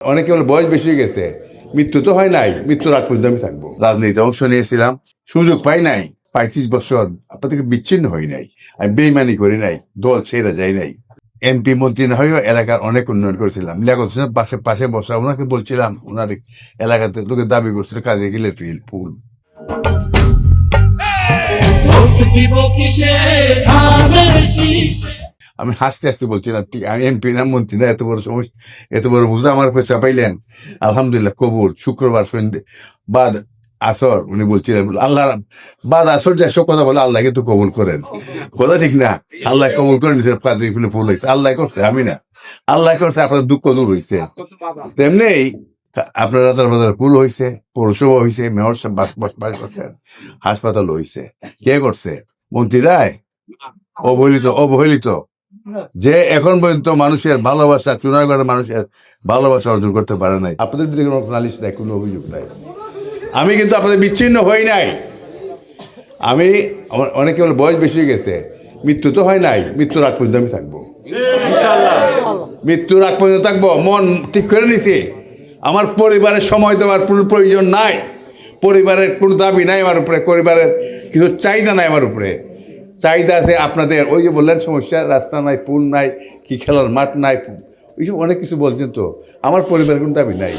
অনেকে বলে বয়স বেশি হয়ে গেছে, মৃত্যু তো হয় নাই, মৃত্যুর আগ পর্যন্ত আমি থাকবো। রাজনীতিতে অংশ নিয়েছিলাম, সুযোগ পাই নাই। 35 বছর আপনার থেকে বিচ্ছিন্ন হই নাই, আমি বেইমানি করি নাই, দল ছেড়ে যাই নাই। এমপি মন্ত্রী না হয়েও এলাকার অনেক উন্নয়ন করেছিলাম। লিয়াকত হোসেন পাশে বসা, ওনাকে বলছিলাম, ওনার এলাকাতে লোকে দাবি করছিল কাজে গেলে ফুল। আমি হাসতে হাসতে বলছিলাম, ঠিক আমি এমপি না মন্ত্রী না, এত বড় সমস্যা, এত বড় বুঝা আমার উপরে চাপাইলেন, আলহামদুলিল্লাহ কবুল। শুক্রবার সন্ধ্যে বাদ আসর উনি বলছিলেন, আল্লাহ বাদ আসর যে সব কথা বলে আল্লাহ কিন্তু কবুল করেন, কথা ঠিক না? আল্লাহ কবুল করে নিছে, কাজে ফুলে ফুল হয়েছে, আল্লাহ করছে, আমি না। আল্লাহ করছে, আপনার দুঃখ দূর হয়েছে। তেমনি আপনার রাতার বাজার পুল হয়েছে, পৌরসভা হয়েছে, মেয়র সাহেব বাস করছেন, হাসপাতাল হয়েছে। কে করছে? মন্ত্রীরাই। অবহেলিত যে এখন পর্যন্ত মানুষের ভালোবাসা, চুনারগড়ের মানুষের ভালোবাসা অর্জন করতে পারে নাই। আপনাদের বিরুদ্ধে কোনো নালিশ নাই, কোনো অভিযোগ নাই। আমি কিন্তু আপনাদের বিচ্ছিন্ন হই নাই। আমি অনেকে বলে বয়স বেশি হয়ে গেছে, মৃত্যু তো হয় নাই, মৃত্যুর আগ পর্যন্ত আমি থাকবো। মৃত্যুর আগ পর্যন্ত থাকবো, মন ঠিক করে নিছি। আমার পরিবারের সময় দেওয়ার কোনো প্রয়োজন নাই, পরিবারের কোনো দাবি নাই আমার উপরে, পরিবারের কিছু চাহিদা নাই আমার উপরে। চাহিদা আছে আপনাদের, ওই যে বললেন সমস্যা, রাস্তা নাই, পুল নাই, কি খেলার মাঠ নাই, এইসব অনেক কিছু বলছেন। তো আমার পরিবারের কোনো দাবি নাই।